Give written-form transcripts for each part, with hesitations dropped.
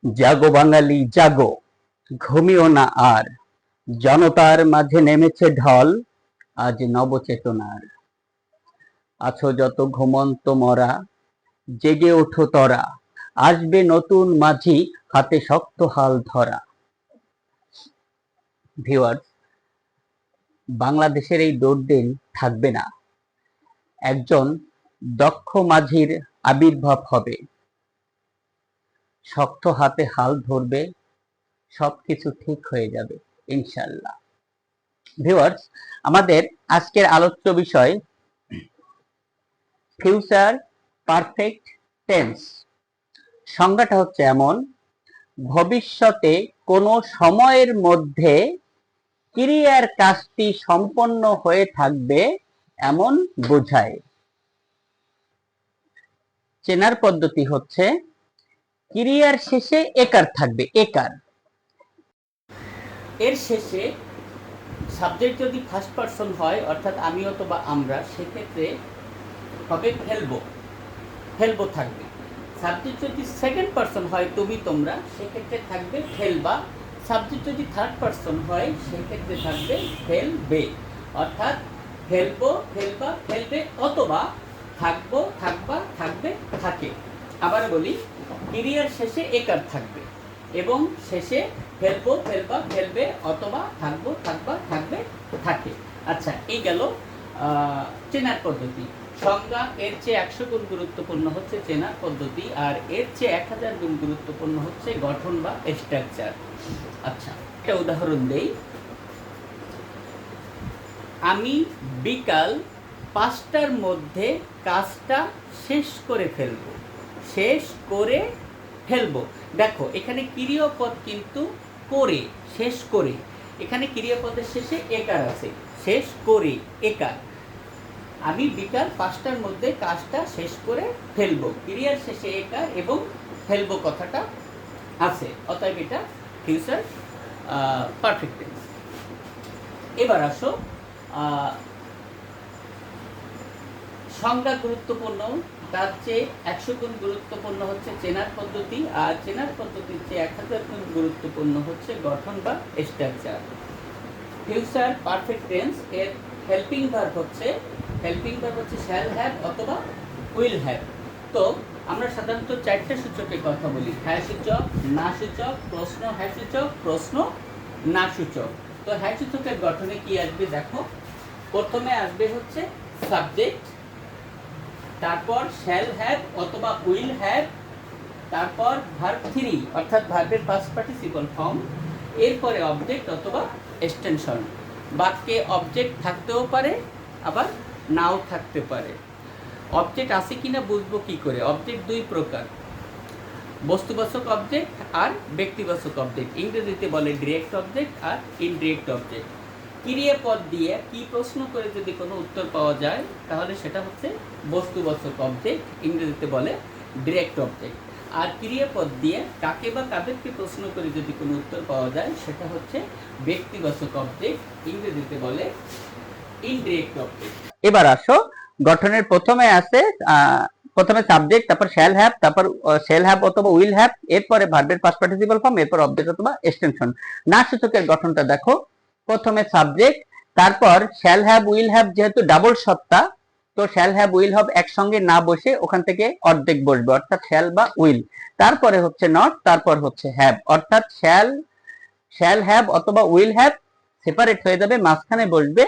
জাগো বাঙালি জাগো, ঘুমিও না আর, জনতার মাঝে নেমেছে ঢল আজ নবচেতনার। আছো যত ঘুমন্ত মরা, জেগে ওঠো তরা, আসবে নতুন মাঝি, হাতে শক্ত হাল ধরা। ভিউয়ার্স, বাংলাদেশের এই দুর্দিন থাকবে না। একজন দক্ষ মাঝির আবির্ভাব হবে, শক্ত হাতে হাল ধরবে, সবকিছু ঠিক হয়ে যাবে ইনশাল্লাহ। ভিউয়ার্স, আমাদের আজকের আলোচ্য বিষয় ফিউচার পারফেক্ট টেন্স। সংজ্ঞাটা হচ্ছে এমন: ভবিষ্যতে কোনো সময়ের মধ্যে ক্রিয়ার কাজটি সম্পন্ন হয়ে থাকবে এমন বোঝায়। চেনার পদ্ধতি হচ্ছে ক্রিয়ার শেষে একার থাকবে, একার। এর শেষে সাবজেক্ট যদি ফার্স্ট পারসন হয়, অর্থাৎ আমি অথবা আমরা, সেক্ষেত্রে হবে ফেলবো, ফেলবো থাকবে। সাবজেক্ট যদি সেকেন্ড পারসন হয়, তুমি তোমরা, সেক্ষেত্রে থাকবে ফেলবা। সাবজেক্ট যদি থার্ড পারসন হয়, সেক্ষেত্রে থাকবে ফেলবে। অর্থাৎ ফেলবো, ফেলবা, ফেলবে, অথবা থাকবো, থাকবা, থাকবে, থাকে। আবার বলি, ক্রিয়ার শেষে একার থাকবে এবং শেষে ফেলবো, ফেলবা, ফেলবে, অথবা থাকবো, থাকবা, থাকবে, থাকে। আচ্ছা, এই গেল চেনার পদ্ধতি। সংজ্ঞা: এর চেয়ে 100 গুণ গুরুত্বপূর্ণ হচ্ছে চেনার পদ্ধতি, আর এর চেয়ে 1000 গুণ গুরুত্বপূর্ণ হচ্ছে গঠন বা স্ট্রাকচার। আচ্ছা, একটা উদাহরণ দেই। আমি বিকাল 5টার মধ্যে কাজটা শেষ করে ফেলব। শেষ করে ফেলব। দেখো, এখানে ক্রিয়াপদ কিন্তু করে, শেষ করে। এখানে ক্রিয়াপদের শেষে একার আছে, শেষ করে, একার। আমি বিকাল 5টার মধ্যে কাজটা শেষ করে ফেলব, ক্রিয়ার শেষে একার এবং ফেলব কথাটা আছে, অতএব এটা ফিউচার পারফেক্ট টেন্স। এবার আসো, সংজ্ঞা গুরুত্বপূর্ণ, তার চেয়ে 100 গুণ গুরুত্বপূর্ণ হচ্ছে চেনার পদ্ধতি, আর চেনার পদ্ধতির চেয়ে 1000 গুণ গুরুত্বপূর্ণ হচ্ছে গঠন বা স্ট্রাকচার। ফিউচার পারফেক্ট টেন্স এর হেল্পিং ভার্ব হচ্ছে শ্যাল হ্যাভ অথবা উইল হ্যাভ। তো আমরা সাধারণত 4টে সূচকের কথা বলি: হ্যাঁ সূচক, না সূচক, প্রশ্ন হ্যাঁ সূচক, প্রশ্ন না সূচক। তো হ্যাঁ সূচকের গঠনে কি আসবে দেখো। প্রথমে আসবে হচ্ছে সাবজেক্ট, তারপর শ্যাল হ্যাভ অথবা উইল হ্যাভ, তারপর ভার্ব 3 অর্থাৎ ভার্বের পাস্ট পার্টিসিপল ফর্ম, এরপরে অবজেক্ট অথবা এক্সটেনশন। বাক্যে অবজেক্ট থাকতেও পারে, আবার নাও থাকতে পারে। অবজেক্ট আছে কিনা বুঝবো কি করে? অবজেক্ট দুই প্রকার: বস্তুবাচক অবজেক্ট আর ব্যক্তিবাচক অবজেক্ট। ইংরেজিতে বলে ডিরেক্ট অবজেক্ট আর ইনডিরেক্ট অবজেক্ট। ক্রিয়াপদ দিয়ে কি প্রশ্ন করে যদি কোনো উত্তর পাওয়া যায়, তাহলে সেটা হচ্ছে বস্তুবাচক অবজেক্ট, ইংরেজিতে বলে ডিরেক্ট অবজেক্ট। আর ক্রিয়াপদ দিয়ে কাকে বা কাদেরকে প্রশ্ন করে যদি কোনো উত্তর পাওয়া যায়, সেটা হচ্ছে ব্যক্তিবাচক অবজেক্ট, ইংরেজিতে বলে ইনডিরেক্ট অবজেক্ট। এবার আসো, গঠনের প্রথমে আছে প্রথমে সাবজেক্ট, তারপর শ্যাল হ্যাভ, তারপর শ্যাল হ্যাভ অথবা উইল হ্যাভ, এরপরে ভার্বের পাস্ট পার্টিসিপল ফর্ম, এরপর অবজেক্ট অথবা এক্সটেনশন। না সূচকের গঠনটা দেখো। প্রথমে সাবজেক্ট, তারপর শ্যাল হ্যাভ উইল হ্যাভ, যেহেতু ডাবল সত্তা, তো শ্যাল হ্যাভ উইল হ্যাভ একসঙ্গে না বসে ওখান থেকে অর্ধেক বসবে, অর্থাৎ শ্যাল বা উইল। তারপরে হচ্ছে নট, তারপর হচ্ছে হ্যাভ, অর্থাৎ শ্যাল হ্যাভ অথবা উইল হ্যাভ সেপারেট হয়ে যাবে, মাঝখানে বসবে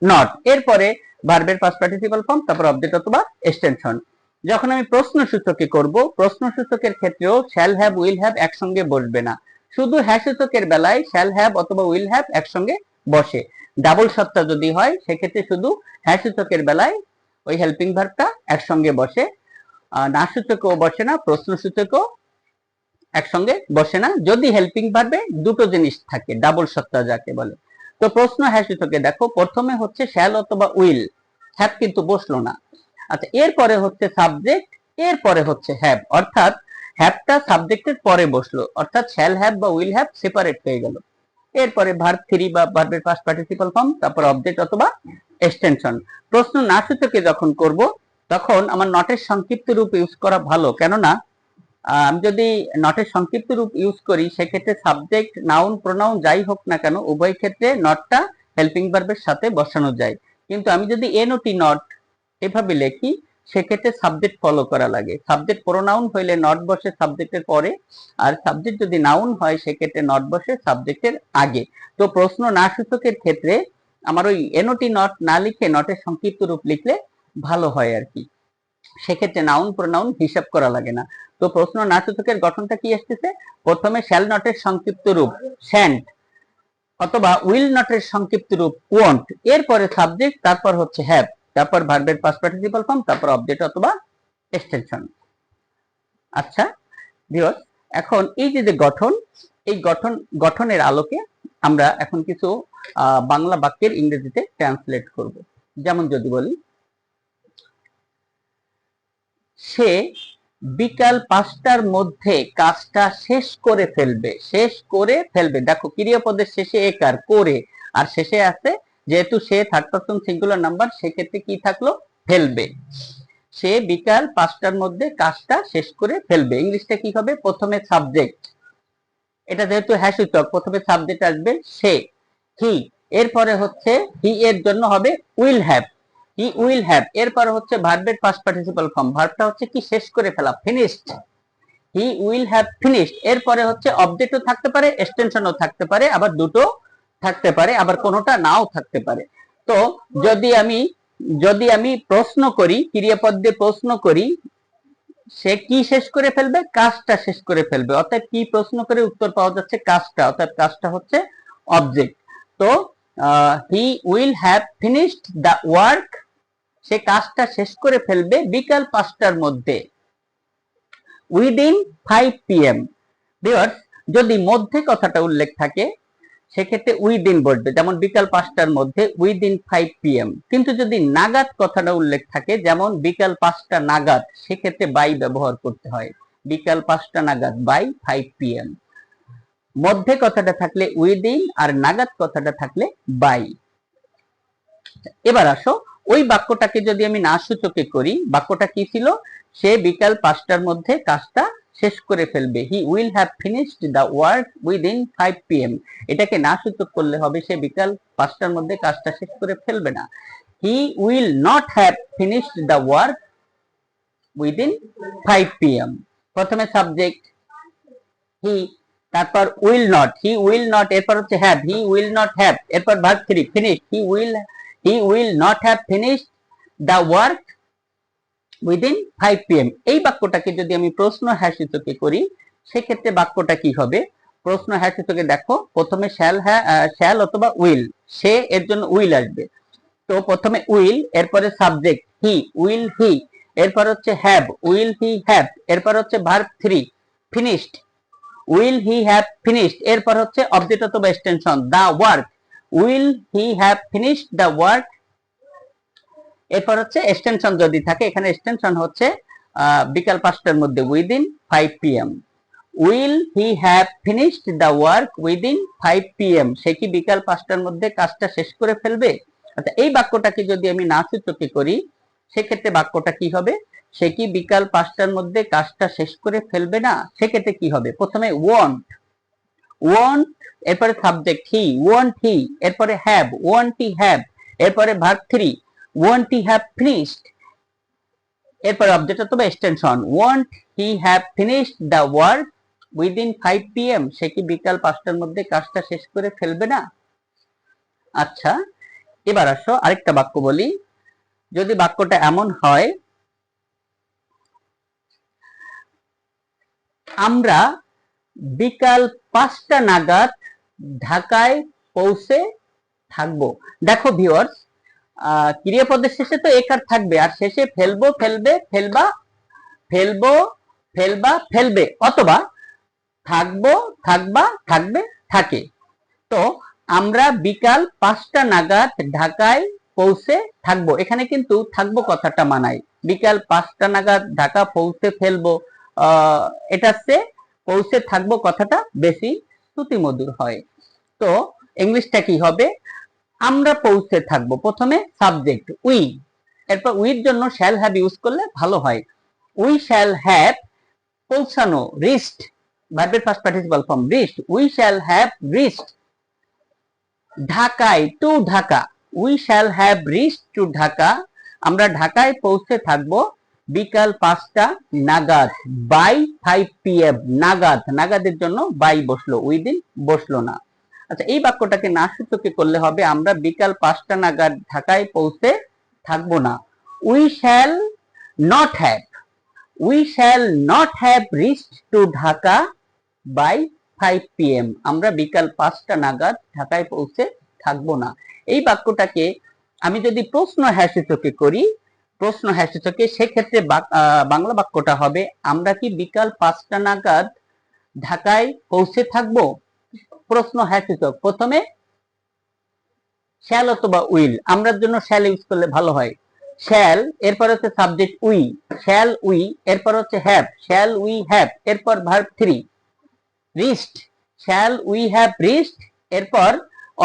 নট। এরপরে ভার্বের পাস্ট পার্টিসিপল ফর্ম, তারপর অবজেক্ট অথবা এক্সটেনশন। যখন আমি প্রশ্নসূচকে করব, প্রশ্নসূচকের ক্ষেত্রেও শ্যাল হ্যাভ উইল হ্যাভ একসঙ্গে বসবে না, শুধু হ্যাঁ সূচকের বেলায় শ্যাল হ্যাভ অথবা উইল হ্যাভ একসঙ্গে বসে। ডাবল সত্তা যদি হয়, সেক্ষেত্রে শুধু হ্যাঁ সূচকের বেলায় ওই হেল্পিং ভার্বটা একসঙ্গে বসে, না সূচকেও বসে না, প্রশ্নসূচকও একসঙ্গে বসে না, যদি হেল্পিং ভার্বে দুটো জিনিস থাকে, ডাবল সত্তা যাকে বলে। তো প্রশ্ন হ্যাঁ সূচকে দেখো, প্রথমে হচ্ছে শ্যাল অথবা উইল, হ্যাভ কিন্তু বসলো না। আচ্ছা, এরপরে হচ্ছে সাবজেক্ট, এরপরে হচ্ছে হ্যাভ, অর্থাৎ হ্যাভটা সাবজেক্টের পরে বসলো, অর্থাৎ শ্যাল হ্যাভ বা উইল হ্যাভ সেপারেট হয়ে গেল। এরপরে ভার্ব 3 বা ভার্বের পাস্ট পার্টিসিপল ফর্ম, তারপর অবজেক্ট অথবা এক্সটেনশন। প্রশ্ন না সূচকে যখন করব, তখন আমার নটের সংক্ষিপ্ত রূপ ইউজ করা ভালো, কেননা আমি যদি নটের সংক্ষিপ্ত রূপ ইউজ করি সেক্ষেত্রে সাবজেক্ট নাউন প্রোনাউন যাই হোক না কেন উভয় ক্ষেত্রে নটটা হেল্পিং ভার্বের সাথে বসানো যায়। কিন্তু আমি যদি এনওটি নট এভাবে লিখি সেক্ষেত্রে সাবজেক্ট ফলো করা লাগে। সাবজেক্ট প্রোনাউন হইলে নট বসে সাবজেক্টের পরে, আর সাবজেক্ট যদি নাউন হয় সেক্ষেত্রে নট বসে সাবজেক্টের আগে। তো প্রশ্ন না সূচকের ক্ষেত্রে আমার ওই এনওটি নট না লিখে নটের সংক্ষিপ্ত রূপ লিখলে ভালো হয় আর কি, সেক্ষেত্রে নাউন প্রোনাউন হিসাব করা লাগে না। তো প্রশ্ন না সূচকের গঠনটা কি আসতেছে, প্রথমে শ্যাল নটের সংক্ষিপ্ত রূপ শ্যান্ট অথবা উইল নটের সংক্ষিপ্ত রূপ ওয়ন্ট, এরপরে সাবজেক্ট, তারপর হচ্ছে হ্যাভ, তারপর ভার্বের পাস্ট পার্টিসিপল ফর্ম, তারপর অবজেক্ট অথবা এক্সটেনশন। আচ্ছা ভিউয়ার্স, এখন এই যে গঠন, এই গঠনের আলোকে আমরা এখন কিছু বাংলা বাক্যের ইংরেজিতে ট্রান্সলেট করব। যেমন যদি বলি সে বিকাল 5টার মধ্যে কাজটা শেষ করে ফেলবে। শেষ করে ফেলবে, দেখো ক্রিয়াপদের শেষে একার করে, আর শেষে আছে যেহেতু সে থার্ড পারসন সিঙ্গুলার নাম্বার সেক্ষেত্রে কি থাকলো, ফেলবে। সে বিকাল 5টার মধ্যে কাজটা শেষ করে ফেলবে। ইংলিশটা কি হবে, প্রথমে সাবজেক্ট, এটা যেহেতু হ্যাঁ সূচক প্রথমে সাবজেক্ট আসবে সে, হি, এরপরে হচ্ছে হি এর জন্য হবে will have, he will have, এরপরে হচ্ছে ভার্বের পাস্ট পার্টিসিপল ফর্ম, ভার্বটা হচ্ছে কি শেষ করে ফেলা, finished, he will have finished, এরপরে হচ্ছে অবজেক্টও থাকতে পারে এক্সটেনশনও থাকতে পারে, আবার দুটো থাকতে পারে, আবার কোনোটা নাও থাকতে পারে। তো যদি আমি প্রশ্ন করি, ক্রিয়াপদ দিয়ে প্রশ্ন করি, সে কি শেষ করে ফেলবে, কাজটা শেষ করে ফেলবে। অর্থাৎ কি প্রশ্ন করে উত্তর পাওয়া যাচ্ছে কাজটা, অর্থাৎ কাজটা হচ্ছে অবজেক্ট। তো he will have finished the work, সে কাজটা শেষ করে ফেলবে বিকাল 5টার মধ্যে, উইদিন 5 PM। ভিউয়ার্স, যদি মধ্যে কথাটা উল্লেখ থাকে সেক্ষেত্রে উইদিন বসবে, যেমন বিকাল 5টার মধ্যে উইদিন 5 PM। কিন্তু যদি নাগাদ কথাটা উল্লেখ থাকে, যেমন বিকাল 5টা নাগাদ, সেক্ষেত্রে বাই ব্যবহার করতে হয়, বিকাল 5টা নাগাদ, বাই 5 PM। মধ্যে কথাটা থাকলে উইদিন, আর নাগাদ কথাটা থাকলে বাই। এবার আসো ওই বাক্যটাকে যদি আমি না সূচকে করি, বাক্যটা কি ছিল, সে বিকাল 5টার মধ্যে কাজটা শেষ করে ফেলবে, he will have finished the work within 5 PM। এটাকে না সূচক করলে হবে সে বিকাল 5টার মধ্যে কাজটা শেষ করে ফেলবে না, he will not have finished the work within 5 PM। প্রথমে সাবজেক্ট হি, তারপর will not, he will not, এরপর হচ্ছে have, he will not have, এরপর verb 3 finish, he will not have finished the work within 5 PM। এই বাক্যটাকে যদি আমি প্রশ্ন হ্যাঁ সূচকে করি সেক্ষেত্রে বাক্যটা কি হবে, প্রশ্ন হ্যাঁ সূচকে দেখো প্রথমে শ্যাল অথবা উইল, সে এর জন্য উইল আসবে। তো প্রথমে উইল, এরপরে সাবজেক্ট হি, উইল হি, এরপর হচ্ছে হ্যাভ, উইল হি হ্যাভ, এরপর হচ্ছে verb 3 finished, will he have finished, এরপর হচ্ছে অবজেক্ট অথবা extension the work, will he have finished the work, এরপর হচ্ছে এক্সটেনশন যদি থাকে, এখানে এক্সটেনশন হচ্ছে বিকাল 5টার মধ্যে within 5 PM। Will he have finished the work within 5 PM, সে কি বিকাল 5টার মধ্যে কাজটা শেষ করে ফেলবে। আচ্ছা, এই বাক্যটাকে যদি আমি না সূচকে করি সেক্ষেত্রে বাক্যটা কি হবে, সে কি বিকাল 5টার মধ্যে কাজটা শেষ করে ফেলবে না, সেক্ষেত্রে কি হবে, প্রথমে ওয়ান্ট, এরপরে সাবজেক্ট হি, ওয়ান্ট হি, এরপরে হ্যাভ, ওয়ান্ট হি হ্যাভ, এরপরে verb 3 want he have finished, এরপরে অবজেক্ট অথবা extension want he have finished the work within 5 PM, সে কি বিকাল 5টার মধ্যে কাজটা শেষ করে ফেলবে না। আচ্ছা, এবার আসো আরেকটা বাক্য বলি। যদি বাক্যটা এমন হয়, আমরা বিকাল 5টা নাগাদ ঢাকায় পৌঁছে থাকবো। দেখো ভিউয়ার্স, ক্রিয়াপদের শেষে তো একার থাকবে, আর শেষে ফেলবো, ফেলবে, ফেলবা, ফেলবো, ফেলবা, ফেলবে, অথবা থাকবো, থাকবা, থাকবে, থাকে। তো আমরা বিকাল 5টা নাগাদ ঢাকায় পৌঁছে থাকবো, এখানে কিন্তু থাকবো কথাটা মানায়, বিকাল 5টা নাগাদ ঢাকা পৌঁছে ফেলবো, এটা সে পৌঁছে থাকবো কথাটা বেশি শ্রুতিমধুর হয়। তো ইংলিশটা কি হবে, আমরা পৌঁছে থাকবো, প্রথমে সাবজেক্ট উই, এরপর উইর জন্য শ্যাল হ্যাভ ইউজ করলে ভালো হয়, উই শ্যাল হ্যাভ পৌঁছানো, রিস্ট, ভার্বের first participle form reached, we shall have reached ঢাকায়, to Dhaka, we shall have reached to Dhaka, আমরা ঢাকায় পৌঁছে থাকবো বিকাল 5টা নাগাদ, বাই 5 PM, নাগাদ, নাগাদের জন্য বাই বসলো, উইদিন বসলো না। আচ্ছা, এই বাক্যটাকে না সূচকে করলে হবে আমরা বিকাল 5টা নাগাদ ঢাকায় পৌঁছে থাকবো না। We shall not have, we shall not have reached to Dhaka by 5 PM, আমরা বিকাল 5টা নাগাদ ঢাকায় পৌঁছে থাকবো না। এই বাক্যটাকে আমি যদি প্রশ্ন হ্যাসূচকে করি, প্রশ্ন হ্যাসূচকে, সেক্ষেত্রে বাংলা বাক্যটা হবে আমরা কি বিকাল 5টা নাগাদ ঢাকায় পৌঁছে থাকবো। প্রশ্ন হ্যাসূচক, প্রথমে শ্যাল অথবা উইল, আমরার জন্য শ্যাল ইউজ করলে ভালো হয়। শ্যাল, এরপর হচ্ছে সাবজেক্ট উই, শ্যাল উই, এরপর হচ্ছে হ্যাভ, শ্যাল উই হ্যাভ, এরপর verb 3 reached, shall we have reached, এরপর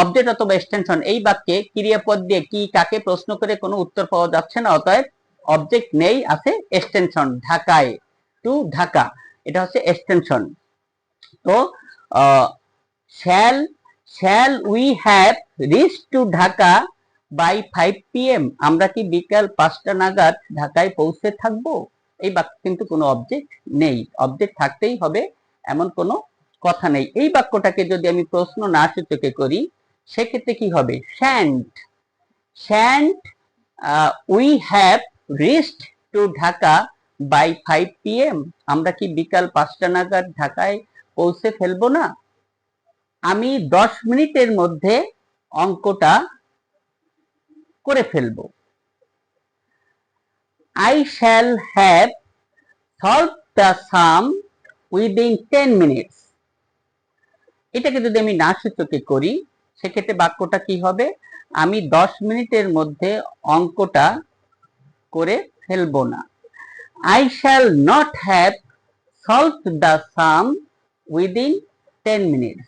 অবজেক্ট অথবা এক্সটেনশন। এই বাক্যে ক্রিয়াপদ দিয়ে কি কাকে প্রশ্ন করে কোনো উত্তর পাওয়া যাচ্ছে না, অতএব অবজেক্ট নেই, আছে এক্সটেনশন, ঢাকায়, টু ঢাকা, এটা হচ্ছে এক্সটেনশন। তো shall we have reached to Dhaka by 5 PM, আমরা কি বিকাল 5টা নাগাদ ঢাকায় পৌঁছে থাকবো। এই বাক্যে কিন্তু কোনো অবজেক্ট নেই, অবজেক্ট থাকতেই হবে এমন কোনো কথা নেই। এই বাক্যটাকে যদি আমি প্রশ্ন না সূচকে করি, সেক্ষেত্রে কি হবে, shan't, shan't we have reached to Dhaka by 5 PM, আমরা কি বিকাল 5টা নাগাদ ঢাকায় পৌঁছে ফেলবো না। আমি 10 মিনিটের মধ্যে অঙ্কটা করে ফেলবো। I shall have solved the sum within 10 minutes, এটাকে যদি আমি না সূচকে করি, সেক্ষেত্রে বাক্যটা কি হবে, আমি 10 মিনিটের মধ্যে অঙ্কটা করে ফেলবো না। I shall not have solved the sum within 10 minutes,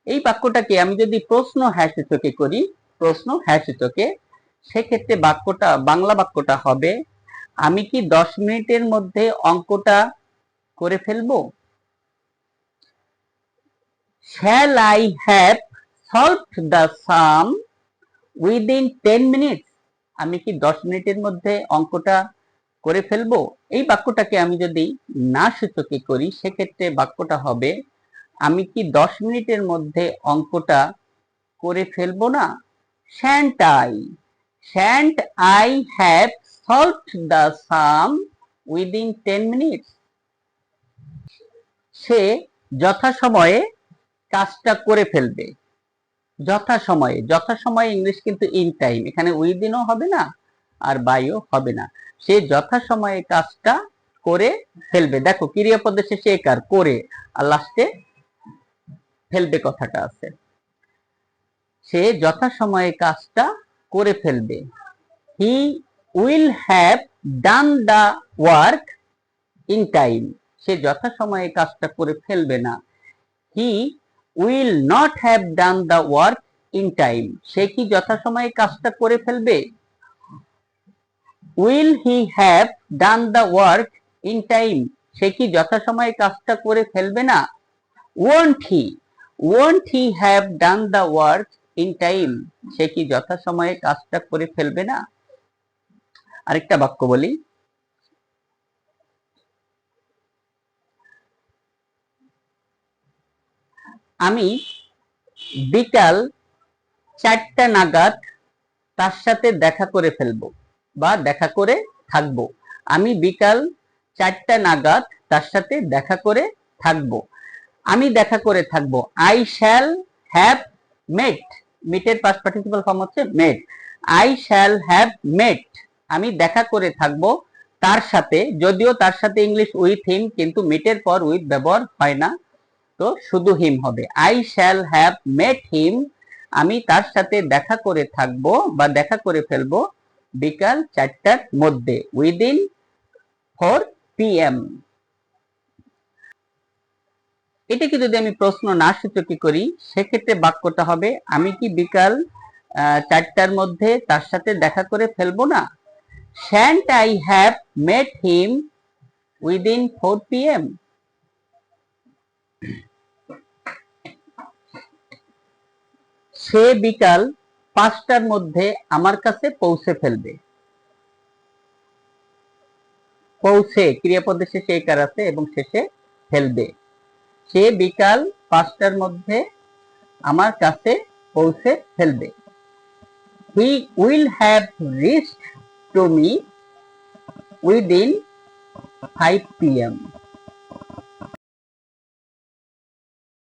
এই বাক্যটাকে আমি যদি প্রশ্ন হ্যাসূচকে করি, প্রশ্ন হ্যাসূচকে, সেক্ষেত্রে বাক্যটা, বাংলা বাক্যটা হবে আমি কি 10 মিনিটের মধ্যে অঙ্কটা করে ফেলবো। Shall I have solved the sum within 10 minutes, আমি কি 10 মিনিটের মধ্যে অঙ্কটা করে ফেলবো। এই বাক্যটাকে আমি যদি না সূচকে করি, সেক্ষেত্রে বাক্যটা হবে আমি কি 10 মিনিটের মধ্যে অঙ্কটা করে ফেলবো না। Shan't I have solved the sum within 10 minutes, সে যথাসময়ে কাজটা করে ফেলবে। যথাসময়ে, যথাসময়ে ইংলিশ কিন্তু ইন টাইম, এখানে উইদিনও হবে না আর বাইও হবে না, সে যথাসময়ে কাজটা করে ফেলবে। দেখো ক্রিয়াপদের শেষে একার, করে, আর লাস্টে ফেলবে কথাটা আছে, সে যথাসময়ে কাজটা করে ফেলবে। He will have done the work in time, সে যথাসময়ে কাজটা করে ফেলবে না। He will not have done the work in time, সে কি যথাসময়ে কাজটা করে ফেলবে। Will he have done the work in time, সে কি যথাসময়ে কাজটা করে ফেলবে না। won't he have done the work in time, সে কি যথাসময়ে কাজটা করে ফেলবে না। আরেকটা বাক্য বলি, আমি বিকাল 4টা নাগাদ তার সাথে দেখা করে ফেলবো বা দেখা করে থাকবো। আমি বিকাল 4টা নাগাদ তার সাথে দেখা করে থাকবো। আমি দেখা করে থাকবো, I shall have met, মিটের পাস্ট পার্টিসিপাল ফর্ম হচ্ছে met, I shall have met, আমি দেখা করে থাকবো তার সাথে, যদিও তার সাথে ইংলিশ উইথ হিম, কিন্তু মিটের পর উইথ ব্যবহার হয় না, তো শুধু হিম হবে। I shall have met him, আমি তার সাথে দেখা করে থাকবো বা দেখা করে ফেলবো বিকাল 4টার মধ্যে, within 4 PM। এটাকে যদি আমি প্রশ্ন না সূচকে করি, সেক্ষেত্রে বাক্যটা হবে আমি কি বিকাল 4টার মধ্যে তার সাথে দেখা করে ফেলবো না। Shan't I have met him within 4 PM, সে বিকাল 5টার মধ্যে আমার কাছে পৌঁছে ফেলবে। পৌঁছে ক্রিয়াপদের শেষে একার আছে এবং শেষে ফেলবে। সে বিকাল 5টার মধ্যে আমার কাছে পৌঁছে ফেলবে। He will have reached to me within 5 PM.